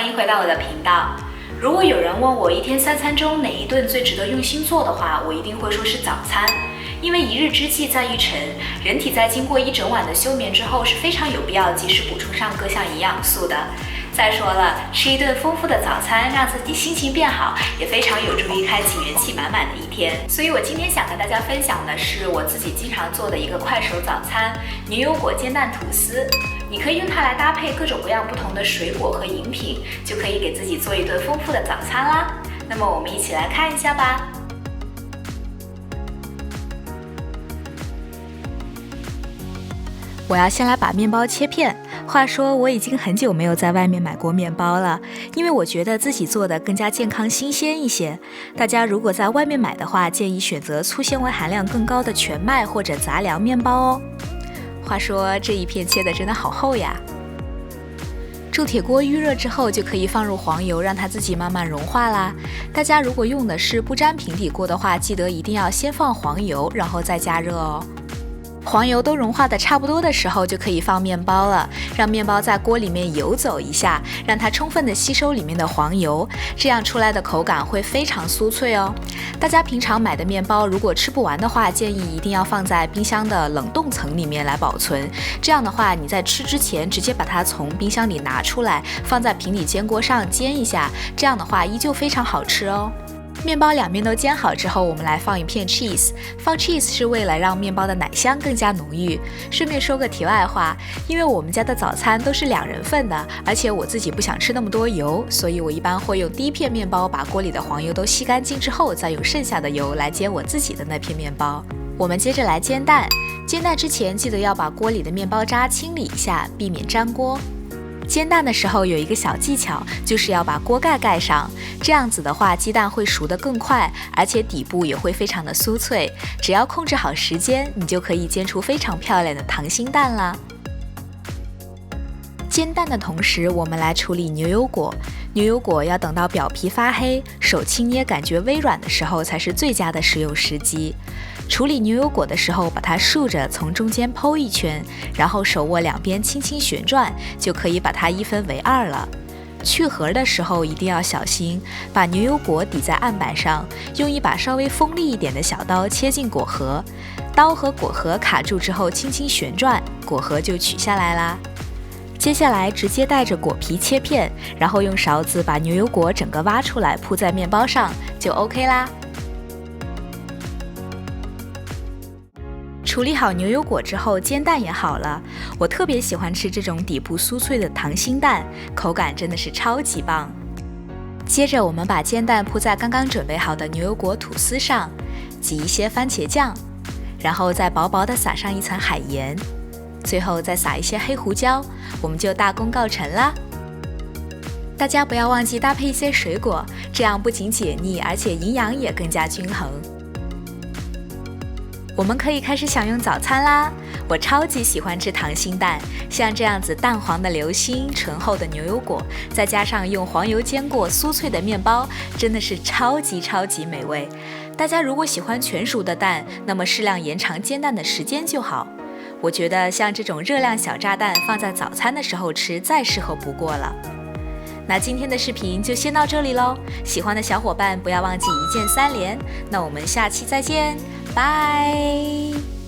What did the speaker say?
欢迎回到我的频道。如果有人问我一天三餐中哪一顿最值得用心做的话，我一定会说是早餐。因为一日之计在于晨，人体在经过一整晚的休眠之后是非常有必要及时补充上各项营养素的。再说了，吃一顿丰富的早餐，让自己心情变好，也非常有助于开启元气满满的一天。所以我今天想和大家分享的是我自己经常做的一个快手早餐——牛油果煎蛋吐司。你可以用它来搭配各种各样不同的水果和饮品，就可以给自己做一顿丰富的早餐啦。那么我们一起来看一下吧。我要先来把面包切片。话说我已经很久没有在外面买过面包了，因为我觉得自己做的更加健康新鲜一些。大家如果在外面买的话，建议选择粗纤维含量更高的全麦或者杂粮面包哦。话说这一片切的真的好厚呀。铸铁锅预热之后，就可以放入黄油，让它自己慢慢融化啦。大家如果用的是不粘平底锅的话，记得一定要先放黄油，然后再加热哦。黄油都融化的差不多的时候，就可以放面包了，让面包在锅里面游走一下，让它充分的吸收里面的黄油，这样出来的口感会非常酥脆哦。大家平常买的面包如果吃不完的话，建议一定要放在冰箱的冷冻层里面来保存，这样的话你在吃之前直接把它从冰箱里拿出来，放在平底煎锅上煎一下，这样的话依旧非常好吃哦。面包两面都煎好之后，我们来放一片 cheese。 放 cheese 是为了让面包的奶香更加浓郁。顺便说个题外话，因为我们家的早餐都是2人份的，而且我自己不想吃那么多油，所以我一般会用第一片面包把锅里的黄油都吸干净之后，再用剩下的油来煎我自己的那片面包。我们接着来煎蛋。煎蛋之前记得要把锅里的面包渣清理一下，避免粘锅。煎蛋的时候有一个小技巧，就是要把锅盖盖上，这样子的话鸡蛋会熟得更快，而且底部也会非常的酥脆。只要控制好时间，你就可以煎出非常漂亮的溏心蛋啦。煎蛋的同时，我们来处理牛油果。牛油果要等到表皮发黑，手轻捏感觉微软的时候才是最佳的食用时机。处理牛油果的时候，把它竖着从中间剖一圈，然后手握两边轻轻旋转，就可以把它一分为2了。去核的时候一定要小心，把牛油果抵在案板上，用一把稍微锋利一点的小刀切进果核，刀和果核卡住之后轻轻旋转，果核就取下来啦。接下来直接带着果皮切片，然后用勺子把牛油果整个挖出来铺在面包上，就 OK 啦。处理好牛油果之后，煎蛋也好了。我特别喜欢吃这种底部酥脆的溏心蛋，口感真的是超级棒。接着我们把煎蛋铺在刚刚准备好的牛油果吐司上，挤一些番茄酱，然后再薄薄的撒上一层海盐，最后再撒一些黑胡椒，我们就大功告成啦。大家不要忘记搭配一些水果，这样不仅解腻，而且营养也更加均衡。我们可以开始享用早餐啦！我超级喜欢吃溏心蛋，像这样子淡黄的流心、醇厚的牛油果，再加上用黄油煎过酥脆的面包，真的是超级美味。大家如果喜欢全熟的蛋，那么适量延长煎蛋的时间就好。我觉得像这种热量小炸弹放在早餐的时候吃，再适合不过了。那今天的视频就先到这里咯，喜欢的小伙伴不要忘记1键3连，那我们下期再见，拜。